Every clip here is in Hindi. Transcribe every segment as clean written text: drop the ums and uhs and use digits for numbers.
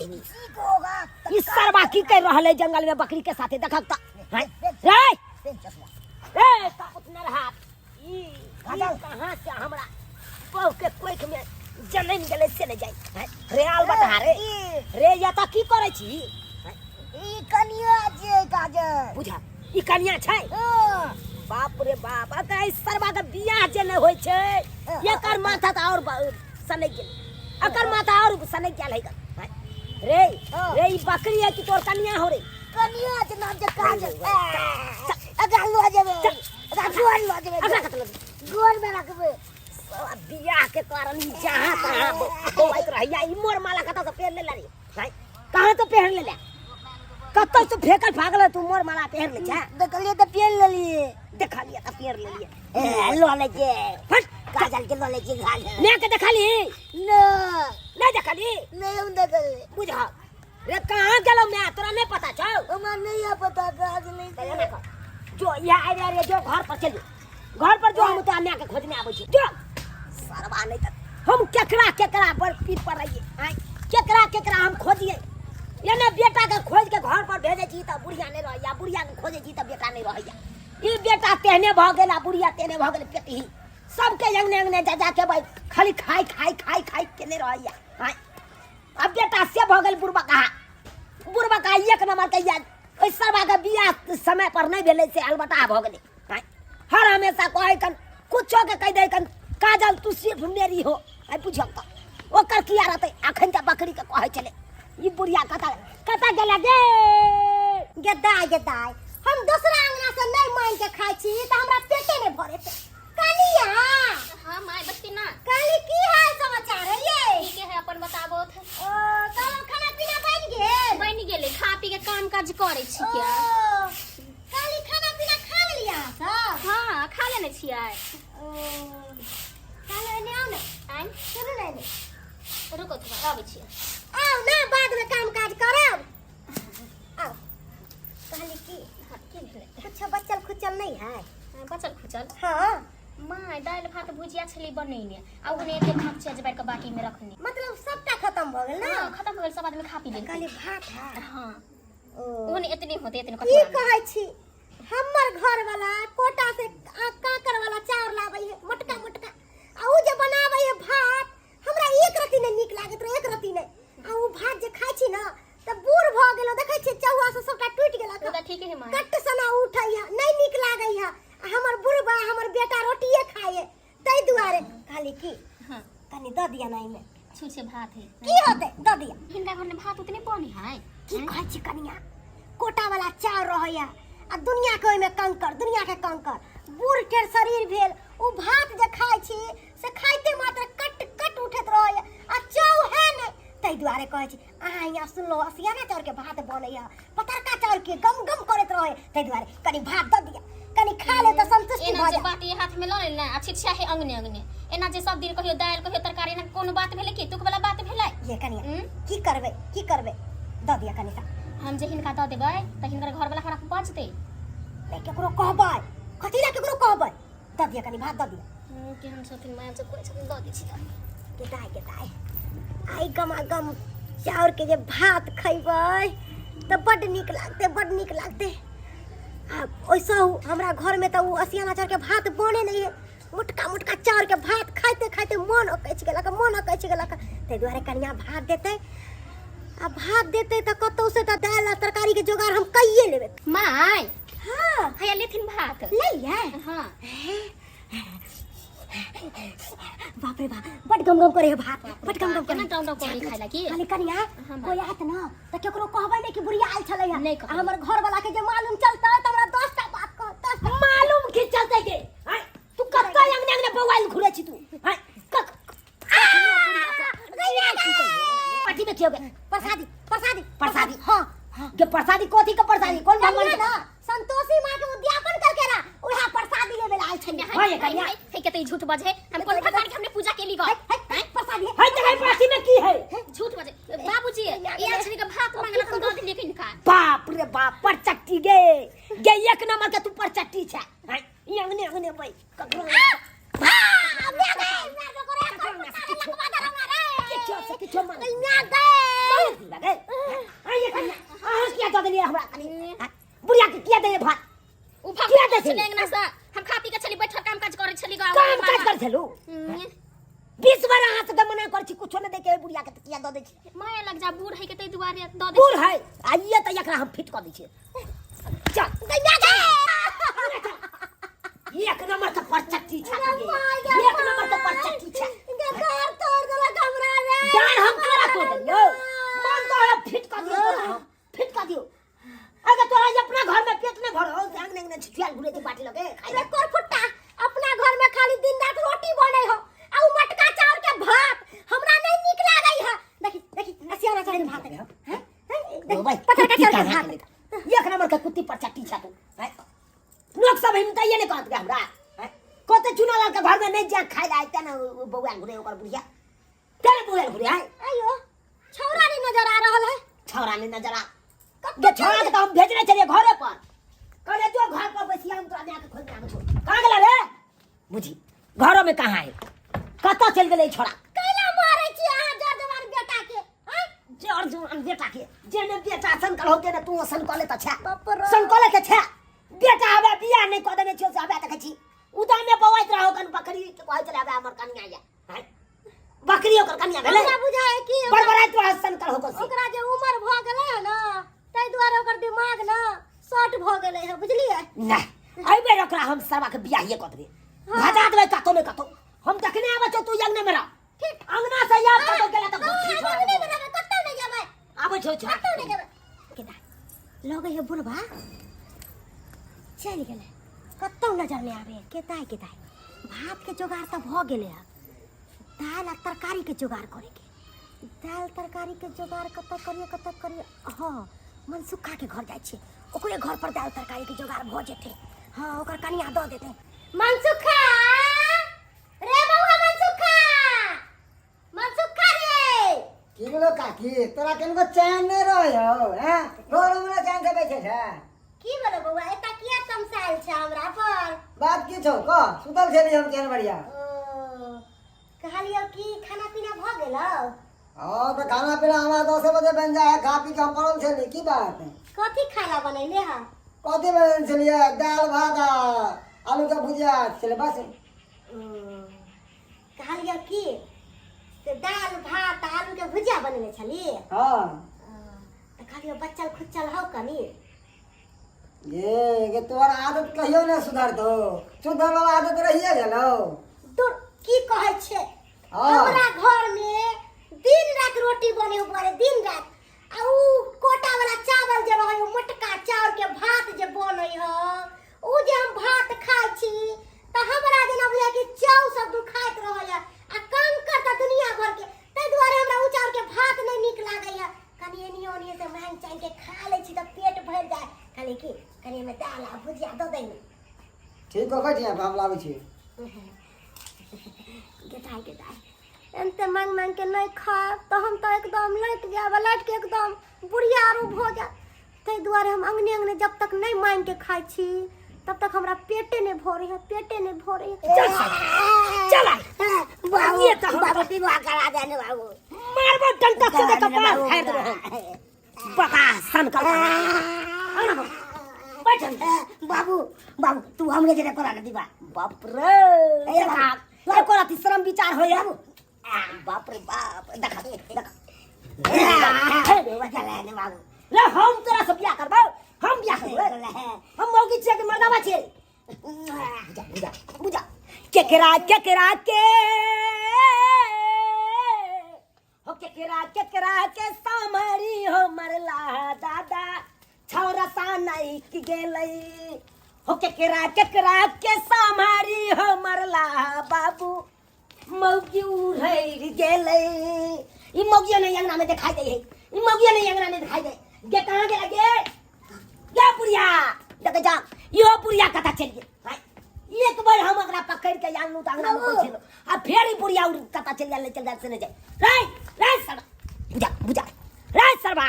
नहीं इस सरबा की कर रहले जंगल में बकरी के साथे देखक त रे ए कापुत नरहात ई कहां से हमरा बहु के कोइख में जन्म गेले से न जाई रे आल बता रे या त की करे छी ई कनिया जे काजल बुझा ई कनिया छै बाप रे बाप अगर सरबा के बियाह जे न होय छै एकर माथा त और सने गेल अकर माथा और सने गेल है रे ई बकरी है कि तोर कनिया हो रे कनिया जे नाम जे काजल अगर लो जेबे अगर गोल लो जेबे अगर कतल गोल में रखबे बियाह के कारण जहां तहां बोइत रहैया ई मोर माला कत से पहन ले रे कहां तो पहन ले कत से फेकल भागल तू मोर माला पहन ले जा देखलिए त पहन लेलिए देखलिए त पहन लेलिए लो ले जे फट काजल के लो ले जे काजल मैं के देखली न नहीं देखली नहीं हम देखले बुझा रे कहां गेलो मैं तोरा नहीं पता छौ हमरा नहीं पता काजल नहीं जो यहाँ आ रे जो घर पर चल घर पर जो हम तो अन्या के खोजने आबै छी जो सरबा नहीं त हम केकरा पर पीठ पर रहिए केकरा हम खोजिए एने बेटा के खोज के घर पर भेजे छी त बुढ़िया नहीं रहैया बुढ़िया के खोजे छी त बेटा नहीं रहैया ई बेटा तेहने भ गेला बुढ़िया तेहने भ गेल पेटही सबके अंगने जा के भाई खाली खाई केने रहैया अब बेटा से भ गेल बुढ़बा कहा एक नंबर के याद ओइ सरबा के बियाह समय पर नहीं भेले से अलबटा भ गेले हर हमेशा कहे कन कुछो के कह दे कन काजल तू सिर्फ मेरी हो आई बुझल त ओकर किया रहते अखन त बकरी के कहे चले ई बुढ़िया कता गेला गे गदाई हम दूसरा अंगना से नहीं मान के खाई छी त हमरा पेटे में भरे पे कनिया हां माय बच्ची ना काली की हाल समाचार है ये ठीक है अपन बताबो थ तब खाना पीना बन गेले खा पी के काम काज करे छी क्या काली खाना पीना खा लिया सब हां खा लेने छियै काले ने आओ ने आइ सुन ले रुको तुम आबै छी आओ ना बाद में काम काज करब आओ काली की कुछ बचल खुचल नहीं है बचल खुचल हां माय दाल भात भुजिया छली बनेने आ ओने एते भात छै जबर के बाटी में रखने मतलब सबटा खत्म भ गेल ना हां खत्म हो गेल सब आदमी खा पी लेल काली भात है हां ओ ओने इतने होते इतने की कटोरा कहै छी हमर घर वाला कोटा से काकर वाला चाउर लाबै है मोटका आ उ जे बनाबै है भात हमरा एक रत्ती नहीं नीक लागत रे एक रत्ती नहीं आ उ भात जे खाइ छी ना त बूढ़ भ गेलो देखै छी चौवा से सबटा टूट गेला तो ठीक है माय कट सना उठैया नहीं नीक लागै है हमर बुढ़बा हमर बेटा रोटिए खाए तै दुआरे खाली की हां तनी द दिया नहीं में छुछे भात है की होते द दिया हिनका घर में भात उतने बनी है की कहै छी कनिया कोटा वाला चाउर रहैया आ दुनिया के ओइ में कंकर बूढ़ के शरीर भेल उ भात जे खाइ छी से खाइते मात्र कट उठैत रहैया आ चौ है नै तै दुआरे कहै छी अहाँ यहाँ सुनलो असियाना चाउर के भात बनैया पतरका चाउर के गम करैत रहै तै दुआरे कनी भात द दिया कनी खा ले त संतुष्टि भ जे जा बाटी हाथ में ल ले ना आ छिछा है अंगने एना जे सब दिन कहियो दाल कहियो तरकारी ना कोनो बात भेले की तुक वाला बात भेलै ये कनिया की करबै द दिया कनी सा हम जे हिनका द देबै त हिनकर घर वाला हमरा पचते नै केकरो कहबै कथि ला केकरो कहबै द दिया कनी भात द दिया कि हम छथिन माय जब कोइ छथिन द दै छी गेदाय आई गम चाउर के जे भात खैबै त बड नीक लागते आ ओइसा हमरा घर में त उ असियाना चाउर के भात बने नहीं है मोटका चाउर के भात खाइते मन अकैछ गेलक तै दुआरे कनिया भात देतै आ भात देतै त कतौ से त दाल आ तरकारी के जोगाड़ हम कइए लेबै माय हां हैया लेथिन भात लइया हां बाप रे बाप बड गम करे है भात बड गम केना टाउन करे खाइला की खाली कनिया कोई आत न त केकरो कहबै नै कि बुढ़िया आइल छलै है नहीं कहबै। हमर घर वाला के जे मालूम चलतै त हमरा 10 टा बात कहतै मालूम की चलते के तू कत्ता अंगने बवाइल घुरे छी तू कक पार्टी में कियोगे प्रसादी हां के प्रसादी कोथी के प्रसादी कौन भगवान ना संतोषी मां के उद्यापन करके ना उहा प्रसादी लेबे आइल छलै हां ये कन्या हे कते झूठ बजे हम कोन भगवान के हमने पूजा केली गो प्रसादी है त पार्टी में की है झूठ बजे बाबूजी ये छनी के भात मांगला हम द दिले किनका बाप रे बाप परचट्टी गे एक नंबर के तू परचट्टी छै ई अंगने भाई ककरो किछो मांग छलू 20 बार अहाँ से मना कर छी कुछो न देके बुढ़िया के तकिया द दे छी माया लग जा बूढ़ है के तै दुआरे द दे बूढ़ है आइए त एकरा हम फिट कर दै छी चल गैया जा एक नंबर त परचट्टी छा एक नंबर त परचट्टी छा घर तोड़ देला कमरा रे डार हम करा तोड़ दियो मन तो है फिट कर दियो तोरा हम फिट कर दियो अगर तोरा अपना घर में पेट में भर हो जांग ने छिटिया घुरे के बाटी लगे अरे कोर फुट्टा अपना घर में खाली दिन रात रोटी बने हो आ उ मटका चाउर के भात हमरा नहीं निक लागई है देखी देखी असियाना चाउर के भात है ओ भाई पता का चाउर के भात एक नंबर का कुत्ती पर चट्टी छा तू हैं लोग सब हिमता ये नहीं कहत हमरा हैं कोते चुना लाल के घर में नहीं जा खाए ला आइता ना बउआ घुरे ओकर बुढ़िया तेरे बउआ घुरे है आयो छौरा नहीं नजर आ रहल है छौरा नहीं नजर आ ये छौरा के तो हम भेजने चलिए घरे पर करे जो घर पर बसिया हम तो आने के खोज आवे छो कहां गेला रे बुझी घरों में कहां है कत चल गेले छोरा कैला मारै छी अहाँ जवान बेटा के हैं जवान बेटा के जेने बेटा संकल होते ना तू संकले त छा बाप रे संकले के छा बेटा हवे बियाह नहीं क देने छियो से हवे त छी उदा में बवाइत रहो कन बकरी के कहै चले हवे हमर कन्या या हैं बकरी ओकर कन्या भेले हमरा बुझाय कि बड़बड़ाइत रहो संकल होको से ओकरा जे उम्र भ गेलै है ना तै दुआरे ओकर दिमाग ना शॉर्ट भ गेलै है बुझलियै नहीं आइबे ओकरा हम सबा के बियाह ये क देबे भजा देबे कतो में कतो हम देखने आवे छौ तू यंग ने मेरा ठीक अंगना से याद कतो गेला त गुठी छोड़ नहीं बना कत्तो नहीं जाबै आबै छौ छोड़ कत्तो नहीं जाबै केदा लगे है बुढ़वा चल गेलै कत्तो नजर नहीं आवे केताय भात के जोगाड़ त भ गेलै है दाल आ तरकारी के जोगाड़ करे के दाल तरकारी के जोगाड़ कत करिए हां मनसुखा के घर जाय छी ओकरे घर पर दाल तरकारी के जोगाड़ भ जेते हां ओकर कनिया द देते मनसुखा रे बउआ मनसुखा रे की बोलो काकी तोरा केनको चैन नहीं रहो हैं रोरो में चैन से बैठे छे की बोलो बउआ एता किया तमसाइल छ हमरा पर बात की छौ क सुतल छली हम केन बढ़िया कहलियो कि खाना पीना भ गेलो हां तो खाना पीना हमरा 10 बजे बन जाए खा पी के हम पड़ल छली की बात है कथी खाना बनैले ह कथी बनल छलिए दाल भात आलू का भुजिया चले बस कहलियो कि से दाल भात आलू के भुजिया बनैले छली हां त कहलियो बच्चल खुच्चल हो कनी ये तोर आदत कहियो न सुधरतो सुधर वाला आदत रहिए गेलो दूर की कहै छे हां हमरा घर में दिन रात रोटी बने ऊपर दिन रात आ उ कोटा वाला चावल जे रहै मोटका चाउर के भात जे बनै ह उ जे हम भात खाइ छी त हमरा जेना बुझा कि चाउ सब दुखाइत रहै आ कंकर त दुनिया भर के तै दुआरे हमरा उ चाउर के भात नहीं निक लागै है कनी एनियो ओनियो से महंग चाइ के खा ले छी त पेट भर जाय कनी की कनी में दाल आ भुजिया द दै ठीक हो गई हम लाबै छी गेटाई एनते मांग के नहीं खा तो हम तो एकदम लट के एकदम बुढ़िया आरो हो जा तै दुआरे हम अंगने जब तक नहीं मांग के खाइ छी तब तक हमरा पेटे नहीं भरे है चल बाबू ये तो बाबू विवाह करा देने बाबू मारबो डंका से तो पास फाड़ दो बका सन का बैठन बाबू तू हमरे जरे करा न दिबा बाप रे ए बाप कोरा ती शर्म विचार हो या बाप रे बाप देखा चले बाबू रे हम तोरा से बियाह करबो हम बियाह करबो हम मौगी छे के मर्दावा छे बुझा केकरा के हो केकरा के सामरी हो मरला दादा छौरा सा नहीं की गेलई हो केकरा के सामरी हो मरला बाबू मौगी उड़ै गेलै ई मौगी नहीं अंगना में दिखाई दे ई मौगी नहीं अंगना में दिखाई दे गे कहां गेला गे बुढ़िया देख जा यो बुढ़िया कथा चल गे भाई एक बार हम अगला पकड़ के आनलू त अंगना में पहुंचलो आ फेर ई बुढ़िया कथा चल जा से नहीं जाए रे सरबा बुझा रे सरबा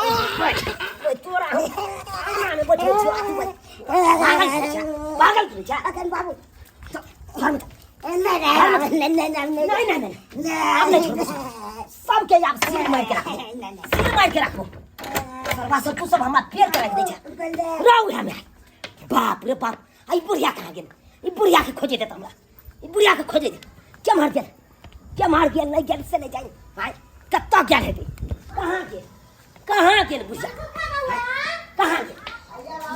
ओए तोरा अंगना में बैठे छ पागल तू जा अखन बाबू घर में नहीं सबके आप सिर मार के रखो सरवा से तू सब हमार पेड़ कर दे जा रहो हमें बाप रे बाप आई बुढ़िया कहां गेल ई बुढ़िया के खोजे दे हमरा ई बुढ़िया के खोजे दे क्या मार गेल नहीं गेल से नहीं जाए हाय कत्ता गेल है कहाँ गेल बुढ़िया कहाँ गेल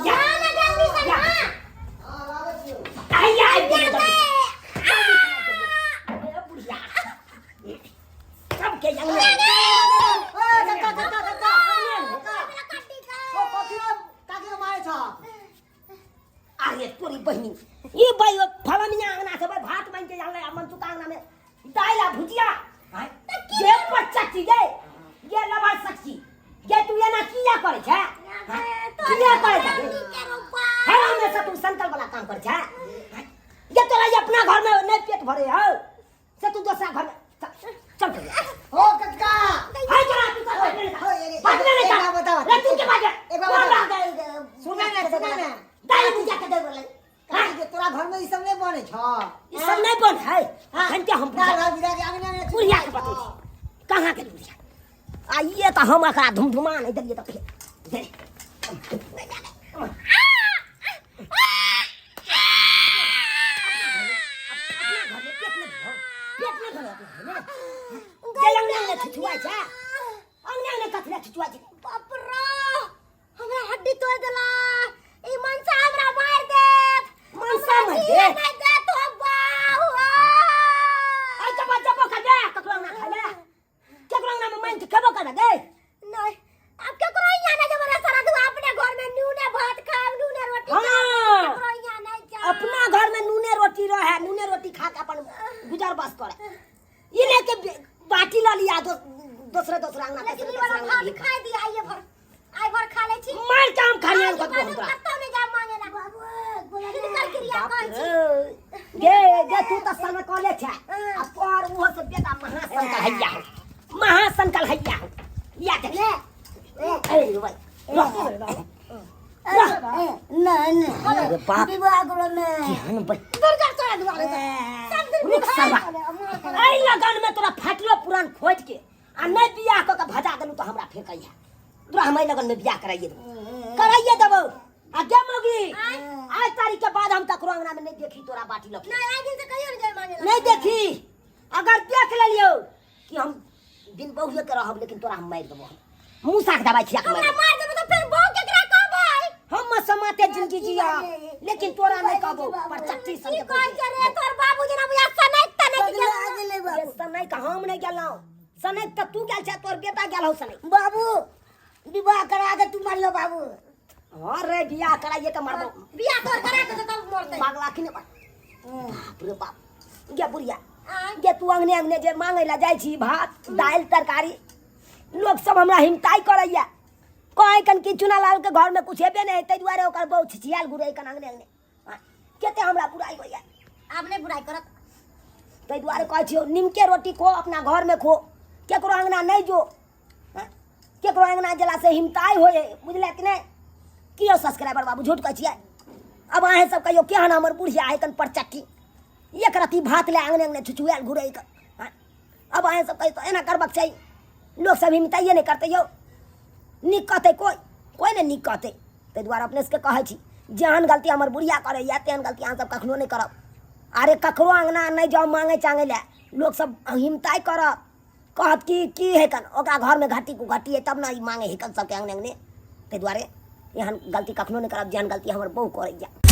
या आइया बुढ़िया सब के जंगल अरे तोरी बहनी ये भाई फलनिया अंगना से भाई भात बन के जाले मन सुता अंगना में दाइला भुजिया ये पच्ची ये लबार सच्ची ये तू ये ना किया करे छे किया करे छे है में से तू संकल्प वाला काम करे छे ये तोरा ये अपना घर में नहीं पेट भरे हो से तू दूसरा घर में चल ओ कक्का हाय जरा तू बात नहीं कर बता रे तू के बात एक बार सुना ना दाइला भुजिया के दे बोले काहे तोरा घर में ई सब नहीं बने छ ई सब नहीं बन है घंटे हम दादा बिरा के आगे ना बुढ़िया के बता कहाँ के बुढ़िया आइए तो हम एकरा धुमधुमा नहीं देलिए तो दे बाप रे हमरा हड्डी तोड़ देला ई मनसा हमरा मार दे मनसा मार दे? नहीं दे तो बाहु नहीं अब क्या करो यहाँ ना जब सारा तू अपने घर में नूने भात खा नूने रोटी हाँ। करो यहाँ नहीं जा अपना घर में नूने रोटी रहे नूने रोटी खा के अपन गुजर बस करे ये लेके बाटी ला लिया दूसरे अंगना लेकिन ये वाला भात खा दिया आई भर खा ले छी मार काम खाने को हमरा कत्तो नहीं जा मांगे ना बाबू बोला कर क्रिया कर छी ये तू तो सन कॉलेज है अब और वो से बेटा महासंकल हैया या देख ले ए भाई अरे बाप विवाह करो में ध्यान भाई दुर्गा चढ़ा दुआरे सब दिन रुक सरवा आई लगन में तोरा फाटलो पुरान खोज के आ नहीं बियाह क के भजा देलू तो हमरा फेकैया तोरा हमारे लगन में बियाह कराइए देबो आ के मोगी आज तारीख के बाद हम तक अंगना में नहीं देखी तोरा बाटी लग नहीं आगे से कहियो नहीं मांगे नहीं देखी अगर देख लेलियो कि हम बिन बहुए के रहब लेकिन तोरा हम मार देबो मुंह साख दबाई खिया के हमरा मार देबो तो फिर बहु केकरा कहबै हम समाते जिंदगी जिया लेकिन तोरा नहीं कहबो पर चट्टी की कहै छै रे तोर बाबूजी ना बुझा सनैत तने के ये सनई का हम नहीं गेलौ सनई त तू गेल छ तोर बेटा गेल हो सनई बाबू विवाह करा के तू मारियो बाबू अरे बियाह कराइए के मारबो बियाह तोर करा के तब मरते पागला कि नहीं बाप रे बाप गे बुढ़िया गे तू अंगने जे मांगे ला जाय छी भात दाल तरकारी लोग सब हमरा हिमताई करैया कहे कन कि चुनालाल के घर में कुछ हेबे नहीं तै दुआरे ओकर बहुत छिछियाल घुरै कन अंगने केते हमरा बुराई होइया आपने बुराई करत तै दुआरे कहै छियो निमके रोटी खो अपना घर में खो केकरो अंगना नहीं जो केकरो अंगना जला से हिमताई होए बुझले कि नहीं कियो सब्सक्राइबर बाबू झूठ कहै छियै अब अहें सब कहियो केहन हमर बुढ़िया आइकन पर चट्टी एक रत्ती भात ले अंगने छुछुआल घुरै क अब अहें सब कहियो तो एना करबक चाहिए लोग सब हिमताइए नहीं करते यो नीक कहते कोई नहीं नीक कहते ताहि दुआरे अपने से कहै छी जेहन गलती हमर बुढ़िया करैया तेहन गलती अहाँ सब कखनो नहीं करब अरे ककरो अंगना नहीं जाओ मांगे चांगे ले लोग सब हिमताई करब कहत की है कन ओकरा घर में घटी को घटी है तब ना मांगे है कन सबके अंगने ताहि दुआरे एहन गलती कखनो नहीं करब जेहन गलती हमर बहू करैया